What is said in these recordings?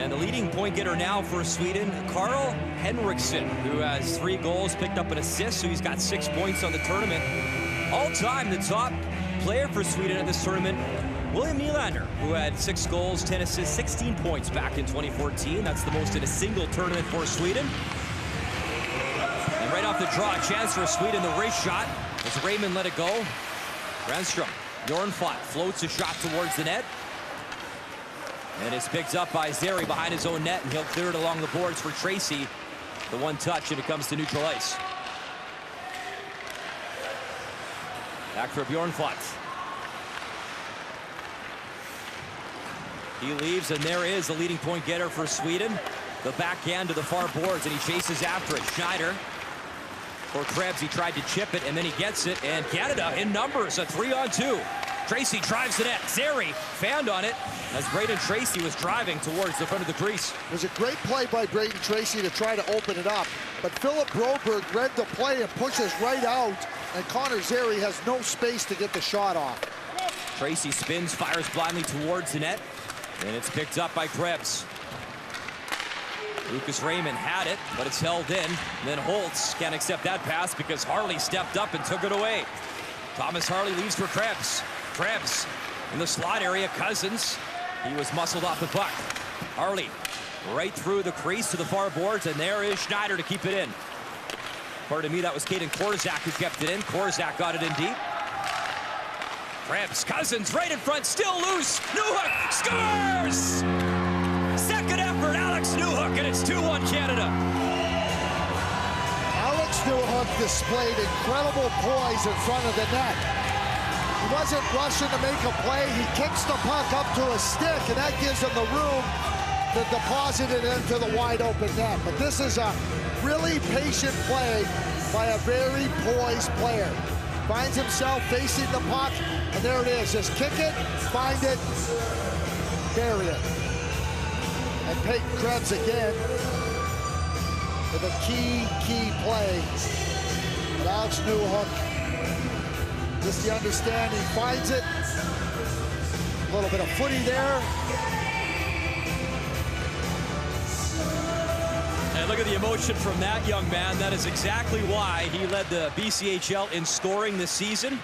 And the leading point getter now for Sweden, Carl Henriksson, who has 3 goals, picked up an assist, so he's got 6 points on the tournament. All-time, the top player for Sweden at this tournament, William Nylander, who had 6 goals, 10 assists, 16 points back in 2014. That's the most in a single tournament for Sweden. And right off the draw, a chance for Sweden, the wrist shot, as Raymond let it go. Renstrom, Bjornfot floats a shot towards the net. And it's picked up by Zary behind his own net, and he'll clear it along the boards for Tracy. The one touch, and it comes to neutral ice. Back for Bjornfot. He leaves, and there is the leading point getter for Sweden. The backhand to the far boards, and he chases after it. Schneider for Krebs. He tried to chip it, and then he gets it. And Canada in numbers, a 3-on-2. Tracy drives the net. Zary fanned on it as Braden Tracy was driving towards the front of the crease. It was a great play by Braden Tracy to try to open it up. But Philip Broberg read the play and pushes right out, and Connor Zary has no space to get the shot off. Tracy spins, fires blindly towards the net, and it's picked up by Krebs. Lucas Raymond had it, but it's held in. And then Holtz can't accept that pass because Harley stepped up and took it away. Thomas Harley leaves for Krebs. Krebs in the slot area. Cousins, he was muscled off the puck. Harley right through the crease to the far boards, and there is Schneider to keep it in. Pardon me, that was Caden Korzak who kept it in. Korzak got it in deep. Krebs, Cousins right in front, still loose. Newhook scores! Second effort, Alex Newhook, and it's 2-1 Canada. Alex Newhook displayed incredible poise in front of the net. He wasn't rushing to make a play. He kicks the puck up to a stick, and that gives him the room to deposit it into the wide open net. But this is a really patient play by a very poised player. Finds himself facing the puck, and there it is. Just kick it, find it, bury it. And Peyton Krebs again with a key play. But Alex Newhook, just the understanding, finds it. A little bit of footy there. And look at the emotion from that young man. That is exactly why he led the BCHL in scoring this season.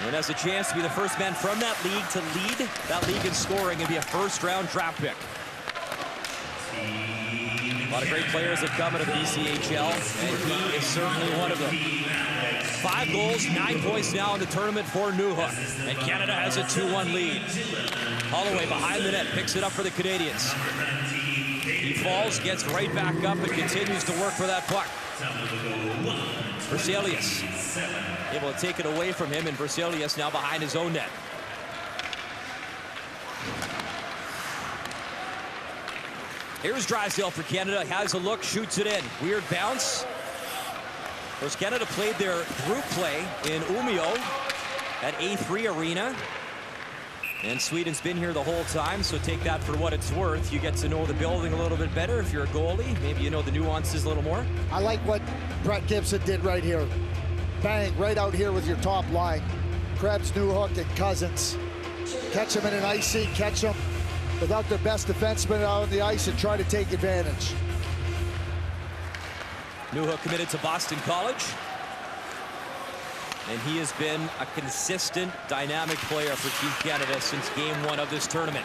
And has a chance to be the first man from that league to lead that league in scoring and be a first-round draft pick. A lot of great players have come out of BCHL, and he is certainly one of them. 5 goals, 9 points now in the tournament for Newhook. And Canada has a 2-1 lead. Holloway behind the net, picks it up for the Canadians. He falls, gets right back up, and continues to work for that puck. Verselius able to take it away from him, and Verselius now behind his own net. Here's Drysdale for Canada, has a look, shoots it in. Weird bounce. Of course, Canada played their group play in Umeå at A3 Arena. And Sweden's been here the whole time, so take that for what it's worth. You get to know the building a little bit better if you're a goalie. Maybe you know the nuances a little more. I like what Brett Gibson did right here. Bang, right out here with your top line. Krebs, Newhook, and Cousins. Catch them in an icy, catch them without their best defenseman out on the ice and try to take advantage. Newhook committed to Boston College. And he has been a consistent, dynamic player for Team Canada since game 1 of this tournament.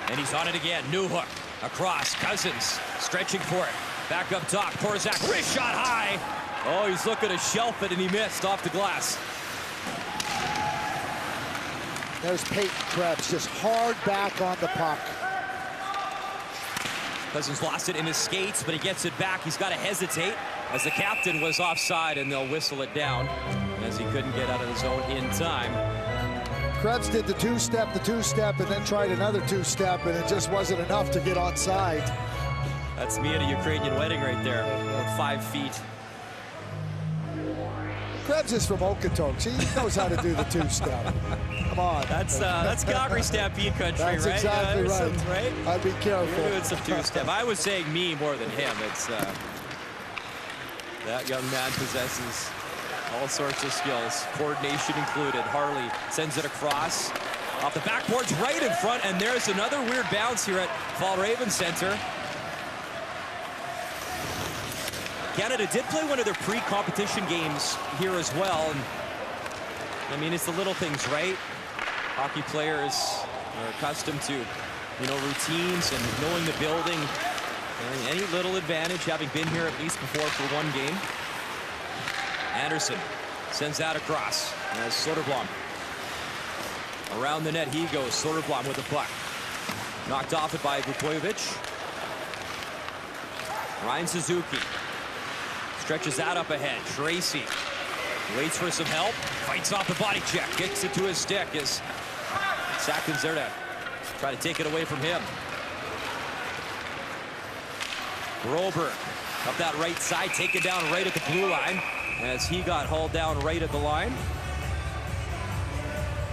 And he's on it again. Newhook across. Cousins stretching for it. Back up top. Korzak, wrist shot high. Oh, he's looking to shelf it, and he missed off the glass. There's Peyton Krebs, just hard back on the puck. Cousins lost it in his skates, but he gets it back. He's got to hesitate as the captain was offside, and they'll whistle it down as he couldn't get out of the zone in time. Krebs did the two-step, and then tried another two-step, and it just wasn't enough to get onside. That's me at a Ukrainian wedding right there, about 5 feet. Krebs is from Okotoks. He knows how to do the two-step. Come on. That's Calgary Stampede country, that's right? Exactly right. Right. I'd be careful. You're doing some two-step. I was saying me more than him. It's that young man possesses all sorts of skills, coordination included. Harley sends it across. Off the backboards, right in front, and there's another weird bounce here at Fall-Raven Center. Canada did play one of their pre-competition games here as well, and I mean, it's the little things, right? Hockey players are accustomed to, you know, routines and knowing the building. And any little advantage, having been here at least before for one game. Anderson sends that across as Soderblom. Around the net he goes. Soderblom with the puck. Knocked off it by Vukovic. Ryan Suzuki stretches that up ahead. Tracy waits for some help. Fights off the body check. Kicks it to his stick as Sackman's there to try to take it away from him. Broberg up that right side, taken down right at the blue line as he got hauled down right at the line.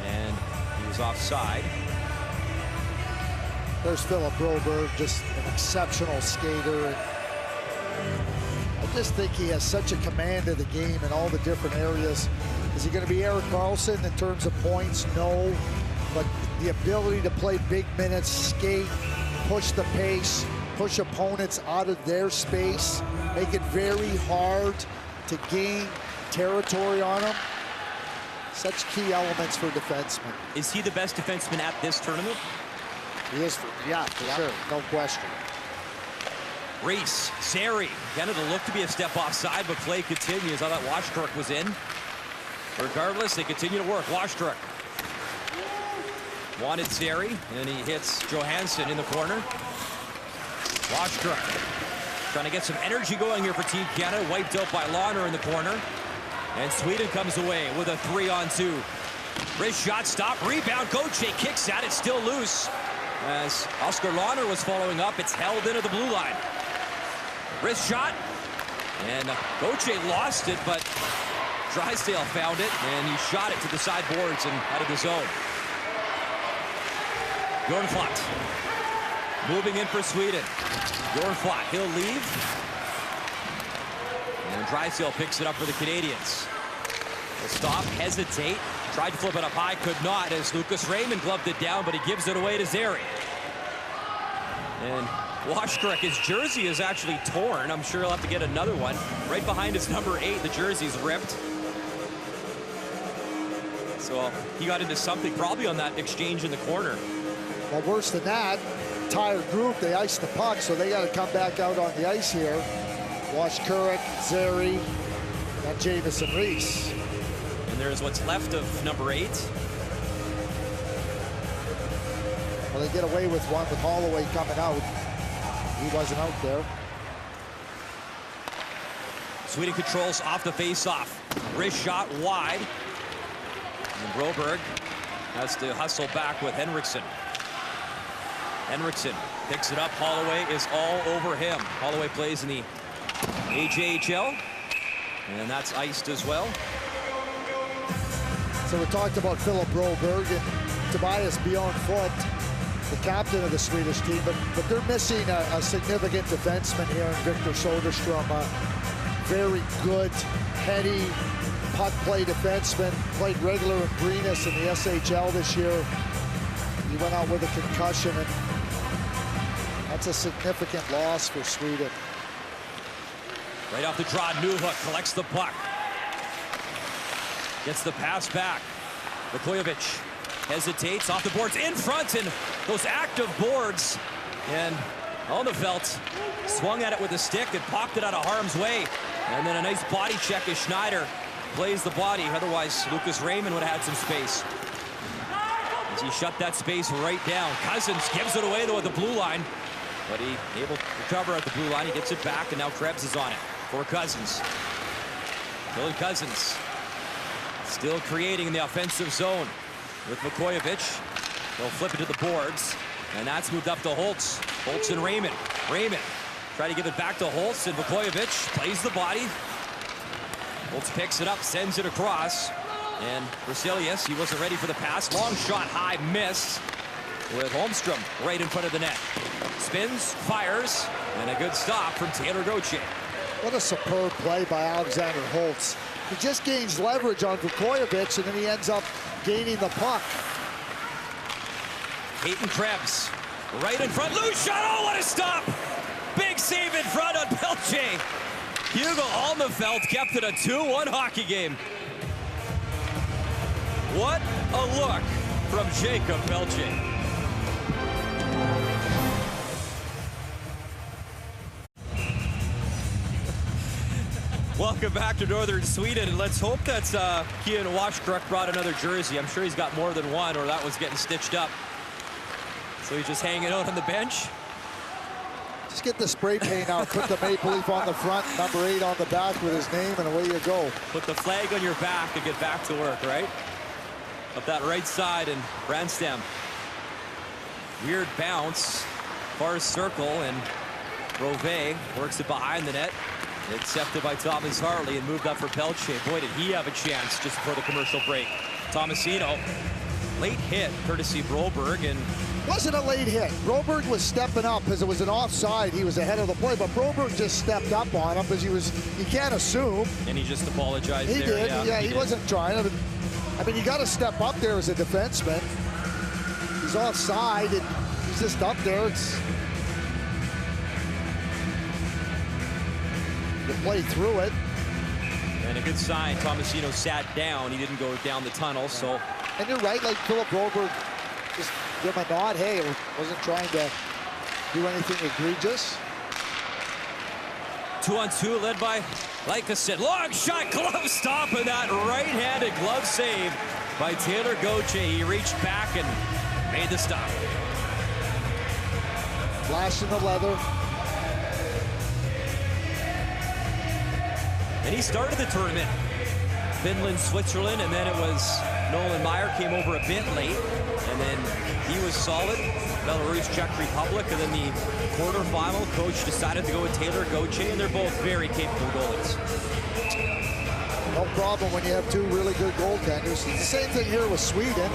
And he was offside. There's Philip Broberg, just an exceptional skater. I just think he has such a command of the game in all the different areas. Is he going to be Erik Karlsson in terms of points? No. But the ability to play big minutes, skate, push the pace, push opponents out of their space, make it very hard to gain territory on them. Such key elements for defensemen. Is he the best defenseman at this tournament? He is, yeah, for sure, no question. Reese, Sari, Canada looked to be a step offside, but play continues. I thought Washkirk was in. Regardless, they continue to work. Washkirk wanted Sari, and he hits Johansson in the corner. Washkirk trying to get some energy going here for Team Canada. Wiped out by Launer in the corner. And Sweden comes away with a 3-on-2. Wrist shot, stop, rebound. Gauthier kicks at it, still loose. As Oscar Launer was following up, it's held into the blue line. Wrist shot, and Gauthier lost it, but Drysdale found it, and he shot it to the sideboards and out of the zone. Bjornfot moving in for Sweden. Bjornfot, he'll leave. And Drysdale picks it up for the Canadians. They'll stop, hesitate, tried to flip it up high, could not as Lucas Raymond gloved it down, but he gives it away to Zary. And Washkirk, his jersey is actually torn. I'm sure he'll have to get another one. Right behind his number 8, the jersey's ripped. So he got into something probably on that exchange in the corner. Well, worse than that, tired group, they iced the puck, so they got to come back out on the ice here. Washkirk, Zary, and Jamison Reese. And there's what's left of number 8. Well, they get away with one with Holloway coming out. He wasn't out there. Sweden controls off the face-off. Wrist shot wide. And Broberg has to hustle back with Henriksen. Henriksen picks it up. Holloway is all over him. Holloway plays in the IIHF, and that's iced as well. So we talked about Philip Broberg and Tobias Bjornfot, the captain of the Swedish team, but they're missing a significant defenseman here in Victor Soderstrom. A very good, heady, puck play defenseman. Played regular in Brynäs in the SHL this year. He went out with a concussion, and that's a significant loss for Sweden. Right off the draw, Newhook collects the puck. Gets the pass back. Vukovic hesitates off the boards in front, and those active boards. And Alnefelt swung at it with a stick and popped it out of harm's way. And then a nice body check as Schneider plays the body. Otherwise, Lucas Raymond would have had some space. As he shut that space right down. Cousins gives it away, though, at the blue line. But he able to recover at the blue line. He gets it back, and now Krebs is on it for Cousins. Dylan Cousins still creating in the offensive zone with Vukovic. They'll flip it to the boards, and that's moved up to Holtz. Holtz and Raymond. Raymond try to give it back to Holtz, and Vukovic plays the body. Holtz picks it up, sends it across, and Brasilius, he wasn't ready for the pass. Long shot, high miss with Holmstrom right in front of the net. Spins, fires, and a good stop from Taylor Gauthier. What a superb play by Alexander Holtz. He just gains leverage on Vukovic, and then he ends up gaining the puck. Peyton Krebs, right in front. Loose shot. Oh, what a stop! Big save in front on Pelche. Hugo Alnefelt kept it a 2-1 hockey game. What a look from Jacob Pelche. Welcome back to Northern Sweden. Let's hope that Kian Washkruk brought another jersey. I'm sure he's got more than one, or that was getting stitched up. So he's just hanging out on the bench. Just get the spray paint out, put the maple leaf on the front, number 8 on the back with his name, and away you go. Put the flag on your back and get back to work, right? Up that right side, and Brandstam. Weird bounce, far circle, and Rove works it behind the net. Accepted by Thomas Harley and moved up for Pelche. Boy, did he have a chance just before the commercial break. Tomasino, late hit courtesy Broberg, and wasn't a late hit. Broberg was stepping up because it was an offside. He was ahead of the play, but Broberg just stepped up on him because you can't assume. And he just apologized. He there. did. Yeah, he wasn't trying. I mean, you got to step up there as a defenseman. He's offside and he's just up there. You play through it. And a good sign, Tomasino sat down. He didn't go down the tunnel, so. And you're right, like Philip Broberg, just give him a nod. Hey, it wasn't trying to do anything egregious. 2-on-2 led by Lykeson. Long shot, glove stop, and that right-handed glove save by Taylor Gauthier. He reached back and made the stop. Flash in the leather. And he started the tournament. Finland, Switzerland, and then it was Nolan Meyer came over a bit late, and then he was solid. Belarus, Czech Republic, and then the quarterfinal, coach decided to go with Taylor Gauthier, and they're both very capable goalies. No problem when you have two really good goaltenders. It's the same thing here with Sweden.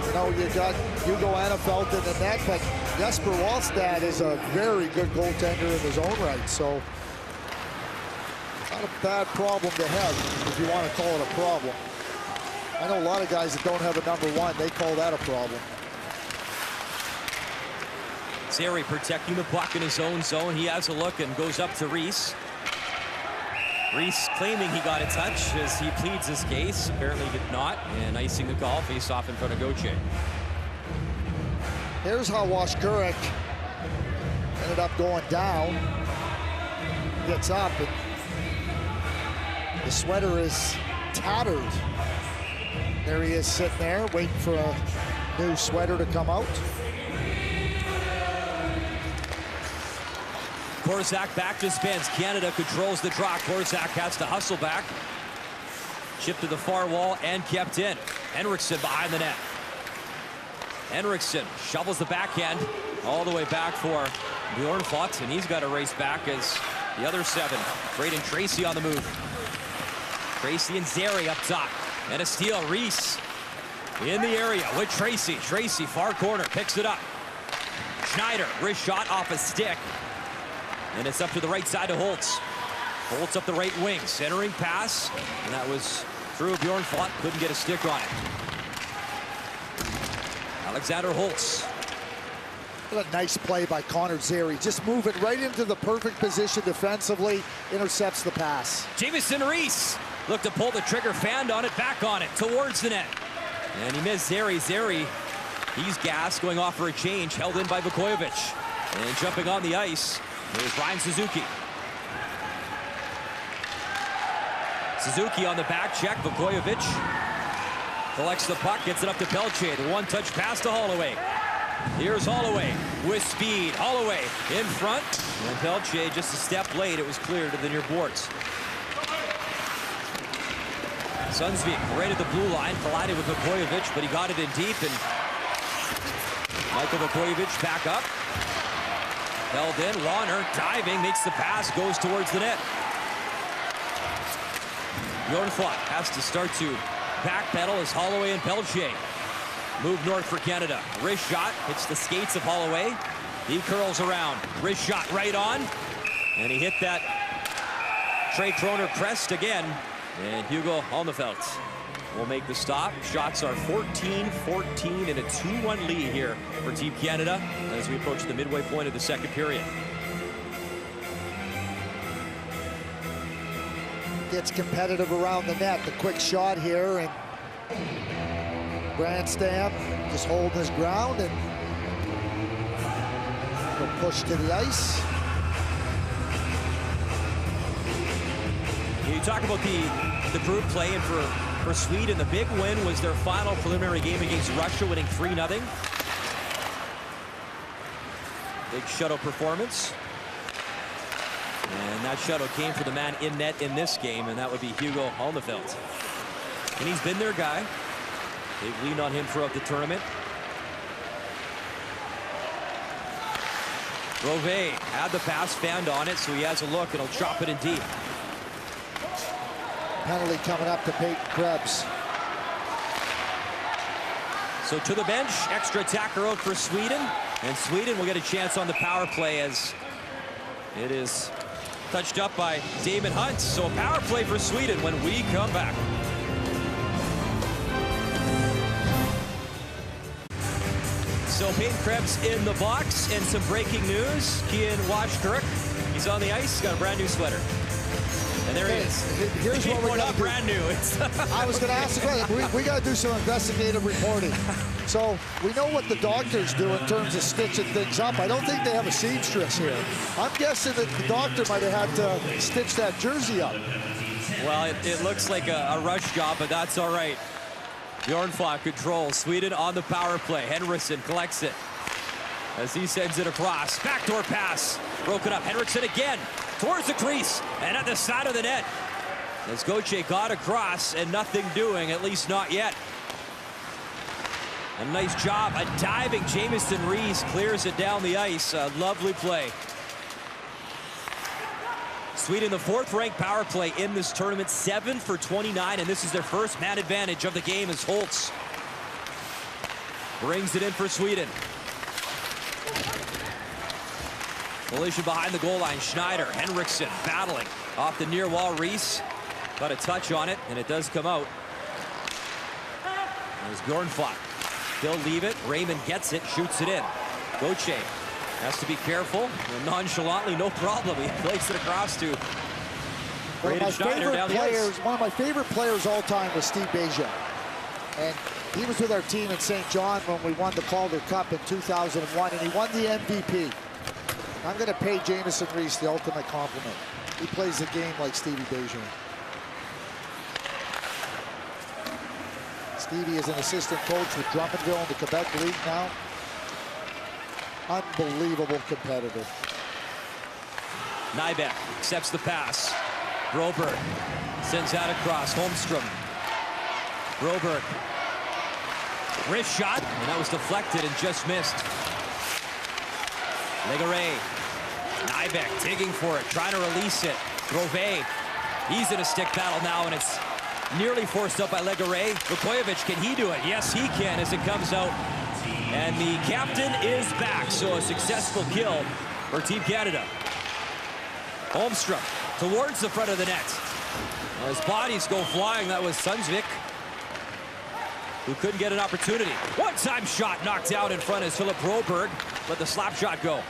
You know, you got Hugo Alnefelt in the net, but Jesper Wallstad is a very good goaltender in his own right, so not a bad problem to have, if you want to call it a problem. I know a lot of guys that don't have a number 1, they call that a problem. Zary protecting the puck in his own zone. He has a look and goes up to Reese. Reese claiming he got a touch as he pleads his case. Apparently did not, and icing the call, face off in front of Gauthier. Here's how Washkruk ended up going down. Gets up, and the sweater is tattered. There he is sitting there, waiting for a new sweater to come out. Korczak back to Spence. Canada controls the draw. Korczak has to hustle back. Chipped to the far wall and kept in. Henriksen behind the net. Henriksen shovels the backhand all the way back for Bjornfot, and he's got to race back as the other 7. Braden Tracy on the move. Tracy and Zary up top. And a steal. Reese in the area with Tracy. Tracy, far corner, picks it up. Schneider, wrist shot off a stick. And it's up to the right side to Holtz. Holtz up the right wing, centering pass. And that was through Bjornfot. Couldn't get a stick on it. Alexander Holtz. What a nice play by Connor Zary. Just moving right into the perfect position defensively. Intercepts the pass. Jamieson Reese looked to pull the trigger, fanned on it, back on it, towards the net. And he missed Zary. Zary, he's gassed, going off for a change, held in by Vukojevic. And jumping on the ice, here's Ryan Suzuki. Suzuki on the back check. Vukojevic collects the puck, gets it up to Pelche. The one-touch pass to Holloway. Here's Holloway with speed. Holloway in front. And Pelche just a step late. It was clear to the near boards. Sundsvik right at the blue line, collided with Vukojevic, but he got it in deep, and Michael Vukojevic back up. Held in, Warner diving, makes the pass, goes towards the net. Bjornfot has to start to backpedal as Holloway and Pelche move north for Canada. Wrist shot, hits the skates of Holloway. He curls around, wrist shot right on, and he hit that Trey Kroner crest again. And Hugo Alnefelt will make the stop. Shots are 14-14 and a 2-1 lead here for Team Canada as we approach the midway point of the second period. Gets competitive around the net. The quick shot here, and Brandstam just holding his ground and will push to the ice. You talk about the group playing for Sweden. The big win was their final preliminary game against Russia, winning 3-0. Big shutout performance. And that shutout came for the man in net in this game, and that would be Hugo Alnefelt. And he's been their guy. They've leaned on him throughout the tournament. Rove had the pass, found on it, so he has a look, and he'll chop it in deep. Penalty coming up to Peyton Krebs. So to the bench, extra attacker out for Sweden, and Sweden will get a chance on the power play as it is touched up by Damon Hunt. So a power play for Sweden when we come back. So Peyton Krebs in the box, and some breaking news. Kian Washkirk, he's on the ice, got a brand new sweater. And there he is. Here's what we're not brand new. I was going to ask the question. We got to do some investigative reporting. So we know what the doctors do in terms of stitching things up. I don't think they have a seamstress here. I'm guessing that the doctor might have had to stitch that jersey up. Well, it looks like a rush job, but that's all right. Bjornfot controls. Sweden on the power play. Henriksen collects it as he sends it across. Backdoor pass. Broken up. Henriksen again towards the crease and at the side of the net. As Gauthier got across and nothing doing, at least not yet. A nice job. A diving Jamison Rees clears it down the ice. A lovely play. Sweden, the fourth-ranked power play in this tournament, 7 for 29, and this is their first man advantage of the game as Holtz brings it in for Sweden. Collision behind the goal line. Schneider, Henriksen battling off the near wall. Rees got a touch on it, and it does come out. There's Bjornfot. He'll leave it. Raymond gets it, shoots it in. Gauthier has to be careful. And nonchalantly, no problem. He plays it across to Braden Schneider down the ice. One of my favorite players all time was Steve Beja. And he was with our team in St. John when we won the Calder Cup in 2001, and he won the MVP. I'm going to pay Jamison Rees the ultimate compliment. He plays the game like Stevie Beja. Stevie is an assistant coach with Drummondville in the Quebec League now. Unbelievable competitor. Nybeck accepts the pass. Broberg sends that across. Holmstrom. Broberg. Wrist shot, and that was deflected and just missed. Legaret. Nybeck digging for it, trying to release it. Grove. He's in a stick battle now, and it's nearly forced up by Legaret. Vukojevic, can he do it? Yes, he can as it comes out. And the captain is back, so a successful kill for Team Canada. Holmstrom towards the front of the net. As bodies go flying, that was Sundsvik, who couldn't get an opportunity. One-time shot knocked out in front as Philip Broberg let the slap shot go.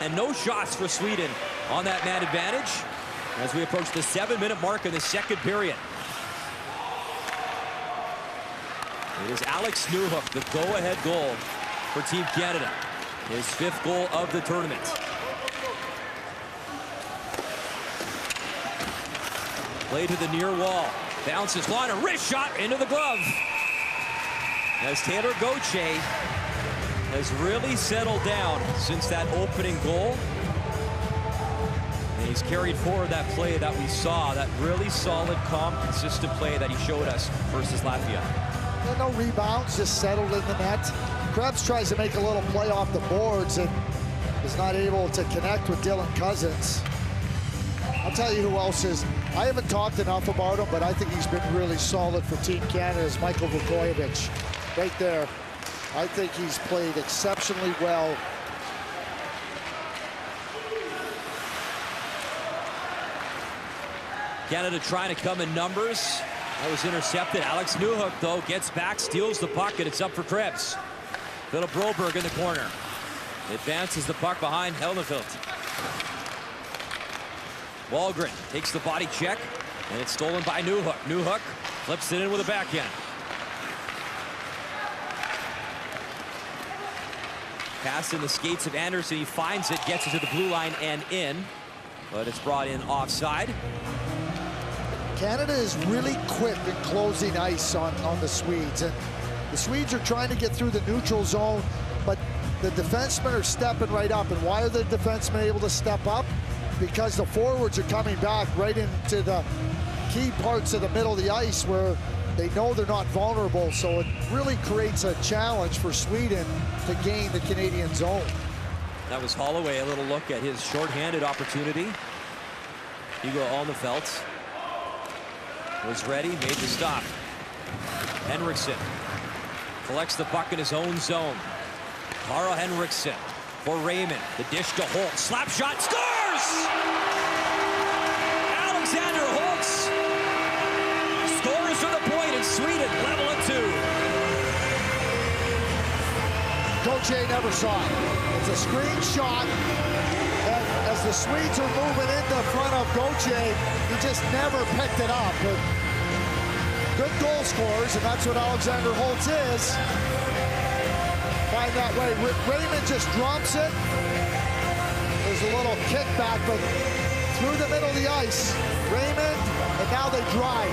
And no shots for Sweden on that man advantage as we approach the 7-minute mark in the second period. It is Alex Newhook, the go-ahead goal for Team Canada. His 5th goal of the tournament. Play to the near wall. Bounces line, a wrist shot into the glove. As Taylor Gauthier has really settled down since that opening goal. And he's carried forward that play that we saw, that really solid, calm, consistent play that he showed us versus Latvia. No rebounds, just settled in the net. Krebs tries to make a little play off the boards and is not able to connect with Dylan Cousins. I'll tell you who else is. I haven't talked enough about him, but I think he's been really solid for Team Canada is Michael Vukojevic. Right there. I think he's played exceptionally well. Canada trying to come in numbers. That was intercepted. Alex Newhook, though, gets back, steals the puck, and it's up for Krebs. Philip Broberg in the corner. Advances the puck behind Helnefelt. Wahlgren takes the body check, and it's stolen by Newhook. Newhook flips it in with a backhand. Pass in the skates of Anderson. He finds it, gets it to the blue line and in, but it's brought in offside. Canada is really quick in closing ice on the Swedes, and the Swedes are trying to get through the neutral zone, but the defensemen are stepping right up. And why are the defensemen able to step up? Because the forwards are coming back right into the key parts of the middle of the ice where they know they're not vulnerable, so it really creates a challenge for Sweden to gain the Canadian zone. That was Holloway, a little look at his shorthanded opportunity. Hugo Alnefelt was ready, made the stop. Henriksen collects the puck in his own zone. Carl Henriksen for Raymond. The dish to Holtz. Slap shot, scores! Alexander Holtz scores from the point, and Sweden level at 2. Gauthier never saw it. It's a screen shot, and as the Swedes are moving into front of Gauthier, he just never picked it up. But good goal scorers, and that's what Alexander Holtz is. Find that way. Raymond just drops it. There's a little kickback, but through the middle of the ice, Raymond, and now they drive.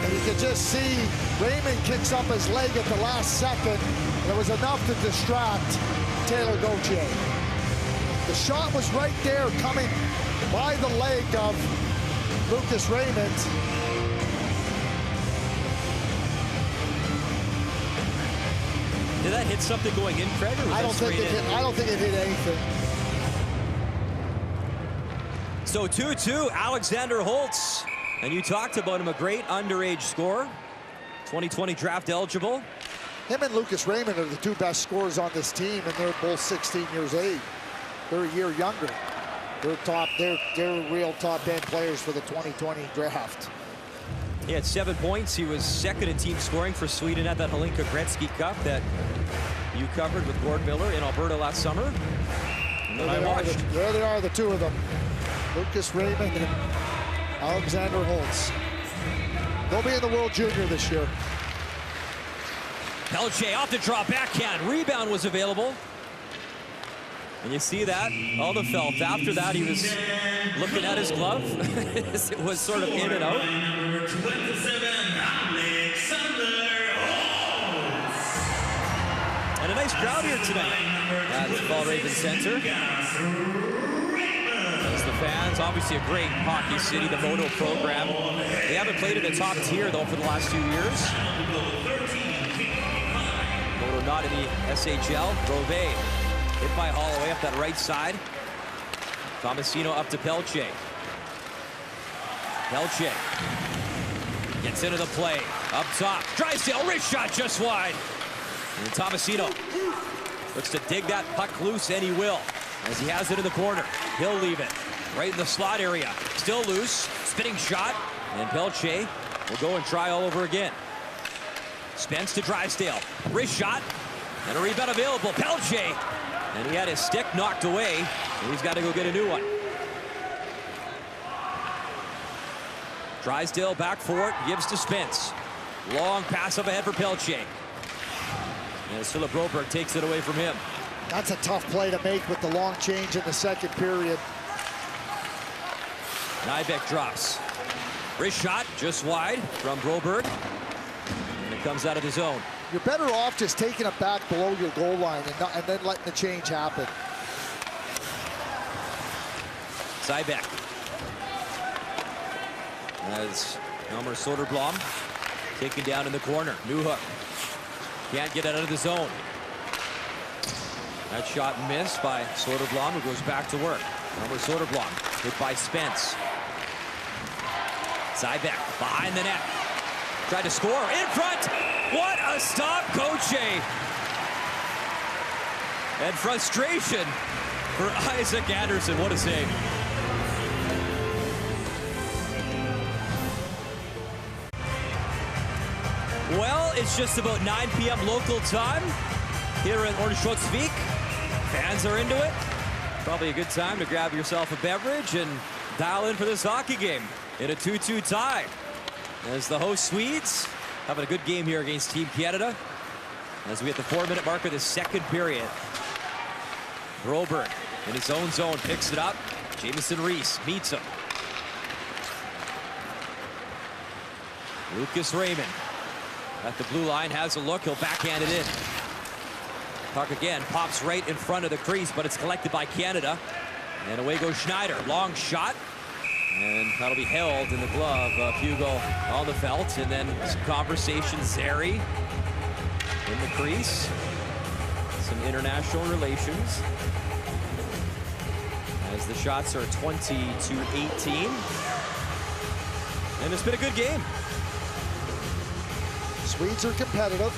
And you can just see Raymond kicks up his leg at the last second, and it was enough to distract Taylor Gauthier. The shot was right there, coming by the leg of Lucas Raymond. Did that hit something going in, Craig? Or was I don't think it hit anything. So 2-2, Alexander Holtz. And you talked about him, a great underage scorer. 2020 draft eligible. Him and Lucas Raymond are the two best scorers on this team, and they're both 16 years old. They're a year younger. They're real top 10 players for the 2020 draft. He had 7 points. He was second in team scoring for Sweden at that Helinka Gretzky Cup that you covered with Gord Miller in Alberta last summer. And then I watched. There they are, the two of them. Lucas Raymond and Alexander Holtz. They'll be in the World Junior this year. Pelche off the draw, backhand. Rebound was available. And you see that, Alnefelt. After that, he was looking at his glove. It was sort of in and out. And a nice crowd here tonight at the Fall Raven Center. As the fans, obviously a great hockey city, the Moto program. They haven't played in the top tier, though, for the last 2 years. Moto not in the SHL. Grove hit by Holloway up that right side. Tomasino up to Pelche. Pelche gets into the play. Up top. Drysdale, wrist shot just wide. And Tomasino looks to dig that puck loose, and he will. As he has it in the corner. He'll leave it right in the slot area. Still loose. Spinning shot. And Pelche will go and try all over again. Spence to Drysdale. Wrist shot. And a rebound available. Pelche. And he had his stick knocked away, and he's got to go get a new one. Drysdale back for it, gives to Spence. Long pass up ahead for Pelche. And Philip Broberg takes it away from him. That's a tough play to make with the long change in the second period. Nybeck drops. Wrist shot, just wide from Broberg. And it comes out of the zone. You're better off just taking it back below your goal line and then letting the change happen. Nybeck. As Elmer Soderblom taken down in the corner. Newhook can't get out of the zone. That shot missed by Soderblom, who goes back to work. Elmer Soderblom hit by Spence. Nybeck behind the net. Tried to score in front. What a stop, Gauthier. And frustration for Isaac Anderson. What a save. Well, it's just about 9 p.m. local time here in Ornsköldsvik. Fans are into it. Probably a good time to grab yourself a beverage and dial in for this hockey game in a 2-2 tie. As the host Swedes having a good game here against Team Canada. As we hit the 4-minute mark of the second period. Broberg in his own zone picks it up. Jamison Reese meets him. Lucas Raymond at the blue line has a look. He'll backhand it in. Puck again pops right in front of the crease, but it's collected by Canada. And away goes Schneider. Long shot. And that'll be held in the glove of Hugo Alderfeldt. And then some conversation. Zary in the crease. Some international relations. As the shots are 20-18. And it's been a good game. Swedes are competitive.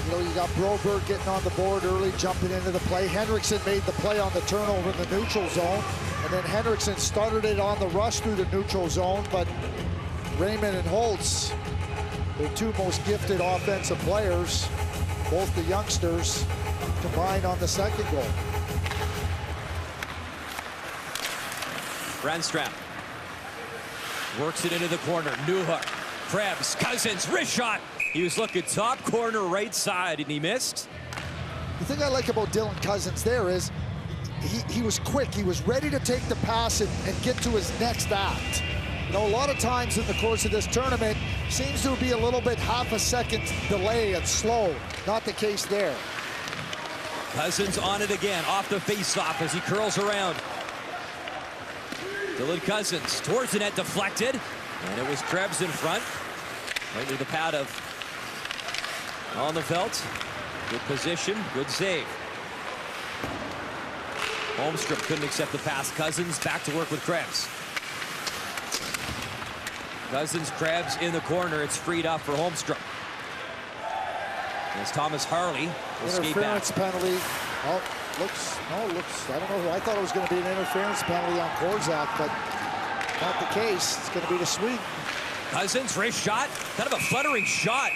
You know, you got Broberg getting on the board early, jumping into the play. Henriksen made the play on the turnover in the neutral zone. And then Henriksen started it on the rush through the neutral zone. But Raymond and Holtz, the two most gifted offensive players, both the youngsters, combined on the second goal. Brandstrom works it into the corner. Newhook, Krebs, Cousins, wrist shot. He was looking top corner right side and he missed. The thing I like about Dylan Cousins there is he was quick. He was ready to take the pass and get to his next act. You know, a lot of times in the course of this tournament, seems to be a little bit half a second delay and slow. Not the case there. Cousins on it again, off the faceoff as he curls around. Dylan Cousins towards the net, deflected. And it was Krebs in front. Right near the pad of Alderfeldt. Good position, good save. Holmstrom couldn't accept the pass. Cousins back to work with Krebs. Cousins, Krebs in the corner. It's freed up for Holmstrom. As Thomas Harley will skate back. Interference penalty. Oh, looks, I don't know. I thought it was going to be an interference penalty on Korzak, but not the case. It's going to be the Swede. Cousins, wrist shot. Kind of a fluttering shot.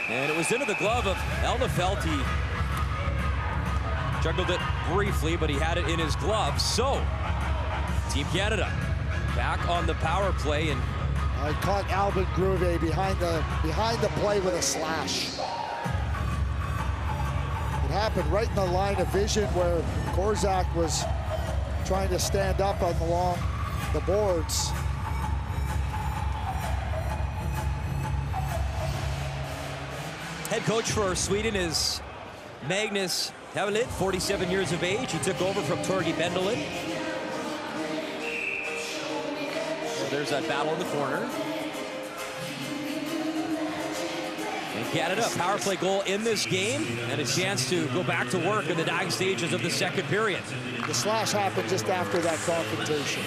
And it was into the glove of Alderfeldt. He juggled it briefly, but he had it in his glove. So, Team Canada back on the power play. And I caught Albin Gruve behind the play with a slash. It happened right in the line of vision where Korzak was trying to stand up along the boards. Head coach for Sweden is Magnus Hävelid, 47 years of age. He took over from Torgi Bendelin. So there's that battle in the corner. And Canada, a power play goal in this game, and a chance to go back to work in the dying stages of the second period. The slash happened just after that confrontation.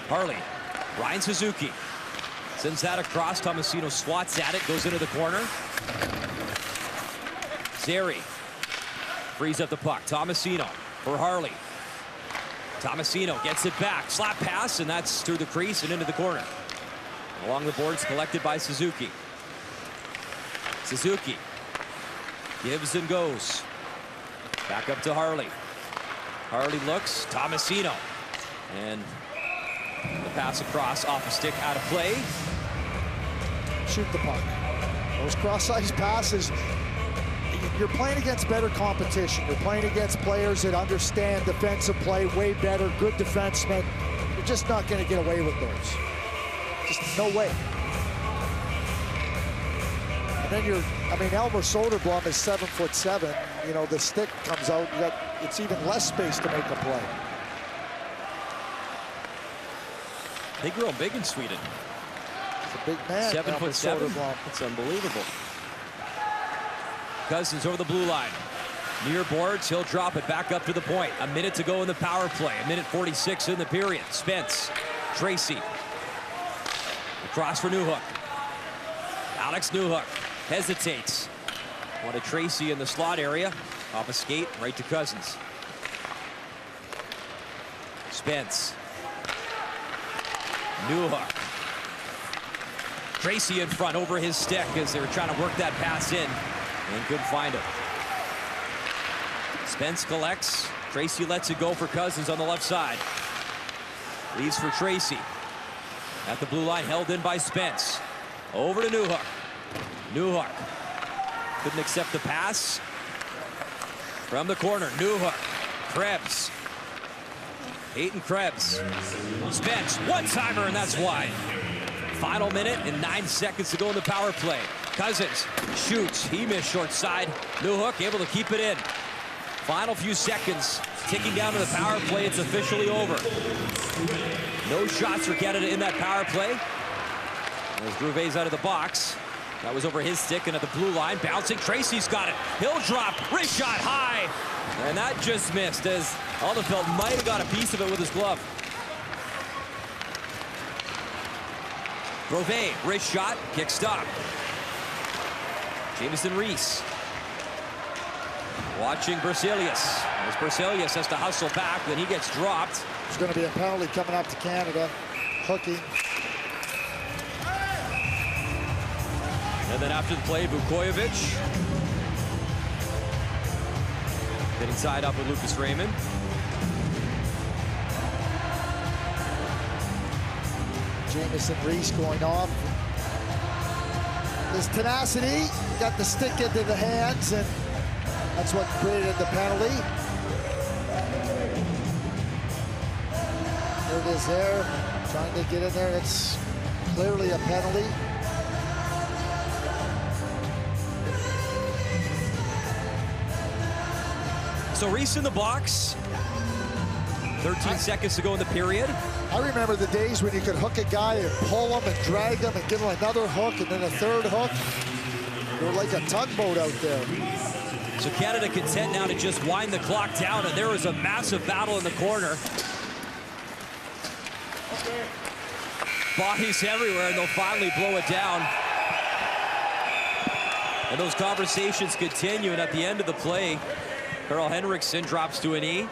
Harley, Ryan Suzuki sends that across. Tomasino swats at it, goes into the corner. Zary frees up the puck. Tomasino for Harley. Tomasino gets it back. Slap pass, and that's through the crease and into the corner. Along the boards, collected by Suzuki. Suzuki gives and goes. Back up to Harley. Harley looks. Tomasino. And the pass across off a stick out of play. Shoot the puck. Those cross-ice passes, you're playing against better competition. You're playing against players that understand defensive play way better, good defensemen. You're just not going to get away with those. Just no way. And then Elmer Soderblom is 7'7". You know, the stick comes out, it's even less space to make a play. They grow big in Sweden. It's a big man. 7'7". It's unbelievable. Cousins over the blue line. Near boards, he'll drop it back up to the point. A minute to go in the power play. A minute 46 in the period. Spence, Tracy. Across for Newhook. Alex Newhook hesitates. Wanted Tracy in the slot area. Off a skate, right to Cousins. Spence. Newhook. Tracy in front over his stick as they were trying to work that pass in and couldn't find it. Spence collects. Tracy lets it go for Cousins on the left side. Leaves for Tracy. At the blue line, held in by Spence. Over to Newhook. Newhook couldn't accept the pass. From the corner, Newhook. Krebs. Peyton Krebs. Spence, one-timer, and that's wide. Final minute and 9 seconds to go in the power play. Cousins shoots. He missed short side. Newhook able to keep it in. Final few seconds. Ticking down to the power play. It's officially over. No shots for Canada in that power play. As Gruvet's out of the box. That was over his stick and at the blue line. Bouncing. Tracy's got it. He'll drop. Wrist shot high. And that just missed as Alderfeldt might have got a piece of it with his glove. Grove, wrist shot, kick stop. Jamison Reese. Watching Berzelius. As Berzelius has to hustle back, then he gets dropped. There's going to be a penalty coming up to Canada. Hooking. And then after the play, Vukojevic. Getting tied up with Lucas Raymond. Jamison Reese going off. His tenacity got the stick into the hands, and that's what created the penalty. There it is there, trying to get in there. It's clearly a penalty. So Reese in the box. 13 seconds to go in the period. I remember the days when you could hook a guy and pull him and drag him and give him another hook and then a third hook. They were like a tugboat out there. So Canada content now to just wind the clock down, and there was a massive battle in the corner. Bodies everywhere, and they'll finally blow it down. And those conversations continue, and at the end of the play, Carl Henriksen drops to a knee.